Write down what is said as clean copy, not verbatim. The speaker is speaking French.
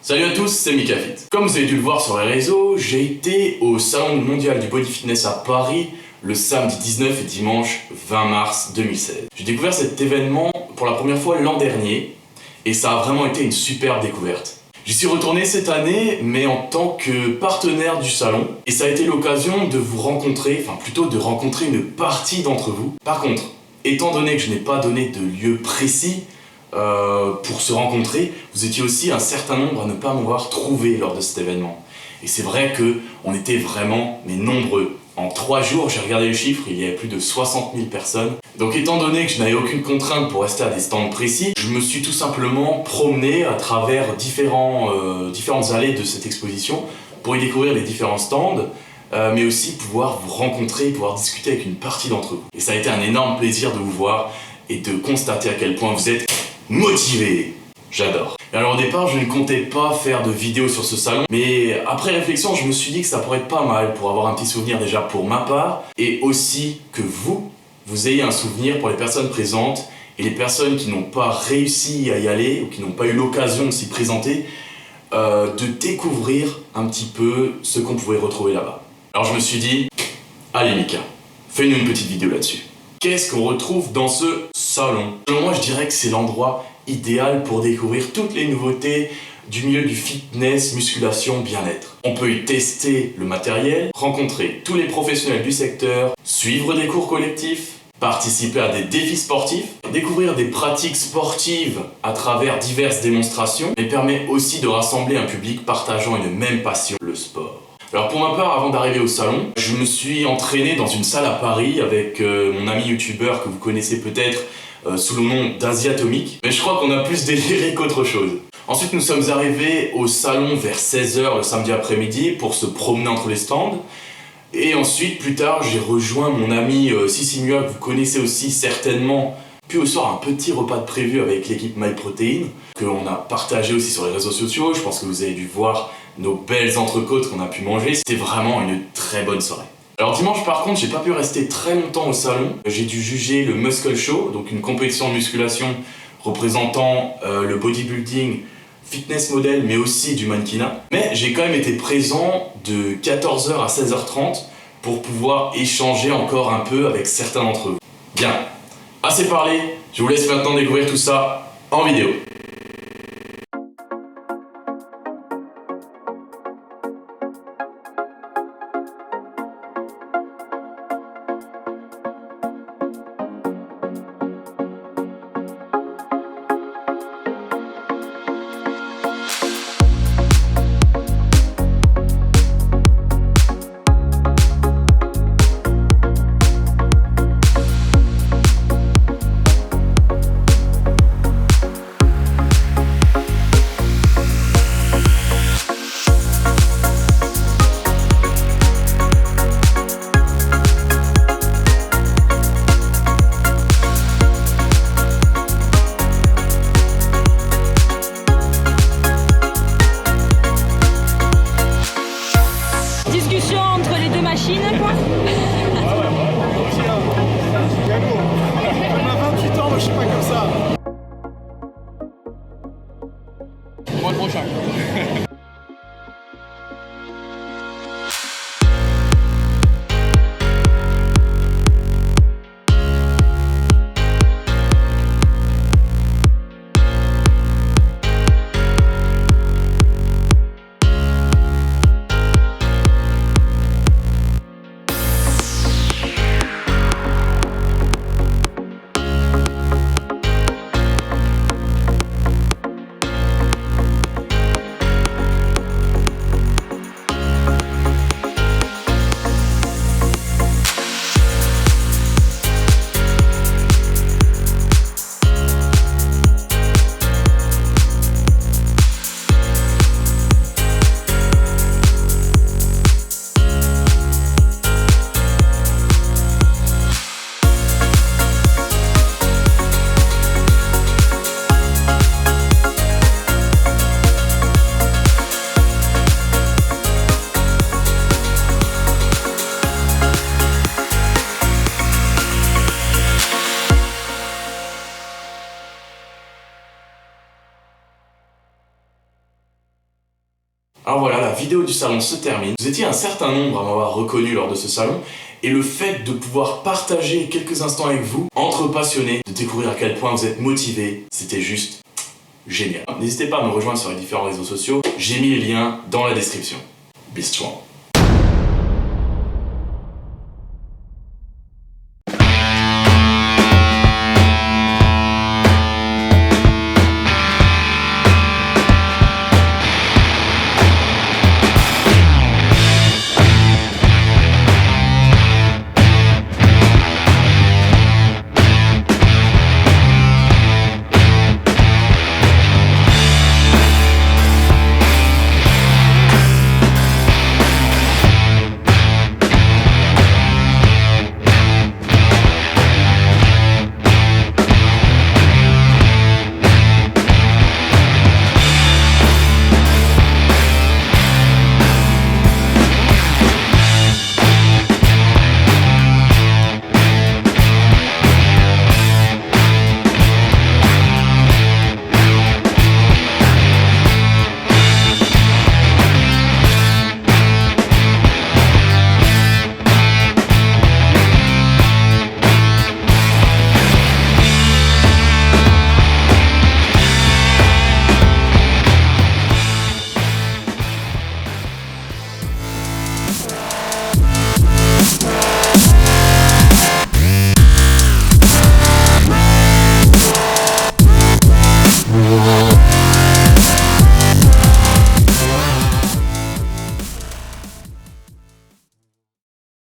Salut à tous, c'est Mikafit. Comme vous avez dû le voir sur les réseaux, j'ai été au Salon mondial du Body Fitness à Paris le samedi 19 et dimanche 20 mars 2016. J'ai découvert cet événement pour la première fois l'an dernier et ça a vraiment été une superbe découverte. J'y suis retourné cette année, mais en tant que partenaire du salon, et ça a été l'occasion de vous rencontrer, enfin plutôt de rencontrer une partie d'entre vous. Par contre, étant donné que je n'ai pas donné de lieu précis pour se rencontrer, vous étiez aussi un certain nombre à ne pas m'avoir trouvé lors de cet événement. Et c'est vrai qu'on était vraiment nombreux. En 3 jours, j'ai regardé les chiffres, il y avait plus de 60 000 personnes. Donc étant donné que je n'avais aucune contrainte pour rester à des stands précis, je me suis tout simplement promené à travers différentes allées de cette exposition pour y découvrir les différents stands, mais aussi pouvoir vous rencontrer, pouvoir discuter avec une partie d'entre vous. Et ça a été un énorme plaisir de vous voir et de constater à quel point vous êtes motivés. J'adore. Alors au départ, je ne comptais pas faire de vidéo sur ce salon, mais après réflexion, je me suis dit que ça pourrait être pas mal pour avoir un petit souvenir déjà pour ma part, et aussi que vous ayez un souvenir pour les personnes présentes et les personnes qui n'ont pas réussi à y aller ou qui n'ont pas eu l'occasion de s'y présenter, de découvrir un petit peu ce qu'on pouvait retrouver là-bas. Alors je me suis dit, allez Mika, fais-nous une petite vidéo là-dessus. Qu'est-ce qu'on retrouve dans ce salon? Selon moi, je dirais que c'est l'endroit idéal pour découvrir toutes les nouveautés du milieu du fitness, musculation, bien-être. On peut y tester le matériel, rencontrer tous les professionnels du secteur, suivre des cours collectifs, participer à des défis sportifs, découvrir des pratiques sportives à travers diverses démonstrations, mais permet aussi de rassembler un public partageant une même passion, le sport. Alors pour ma part, avant d'arriver au salon, je me suis entraîné dans une salle à Paris avec mon ami youtubeur que vous connaissez peut-être sous le nom d'Asiatomique, mais je crois qu'on a plus déliré qu'autre chose. Ensuite, nous sommes arrivés au salon vers 16 h le samedi après-midi pour se promener entre les stands. Et ensuite, plus tard, j'ai rejoint mon ami Sissimua, que vous connaissez aussi certainement. Puis au soir, un petit repas de prévu avec l'équipe MyProtein, qu'on a partagé aussi sur les réseaux sociaux. Je pense que vous avez dû voir nos belles entrecôtes qu'on a pu manger. C'était vraiment une très bonne soirée. Alors dimanche par contre, j'ai pas pu rester très longtemps au salon. J'ai dû juger le Muscle Show, donc une compétition de musculation représentant le bodybuilding, fitness model, mais aussi du mannequinat. Mais j'ai quand même été présent de 14 h à 16 h 30 pour pouvoir échanger encore un peu avec certains d'entre vous. Bien, assez parlé, je vous laisse maintenant découvrir tout ça en vidéo. Discussion entre les deux machines, quoi. On a 28 ans, moi je suis pas comme ça. Mois prochain. Alors voilà, la vidéo du salon se termine. Vous étiez un certain nombre à m'avoir reconnu lors de ce salon, et le fait de pouvoir partager quelques instants avec vous, entre passionnés, de découvrir à quel point vous êtes motivés, c'était juste génial. N'hésitez pas à me rejoindre sur les différents réseaux sociaux, j'ai mis les liens dans la description. Be strong.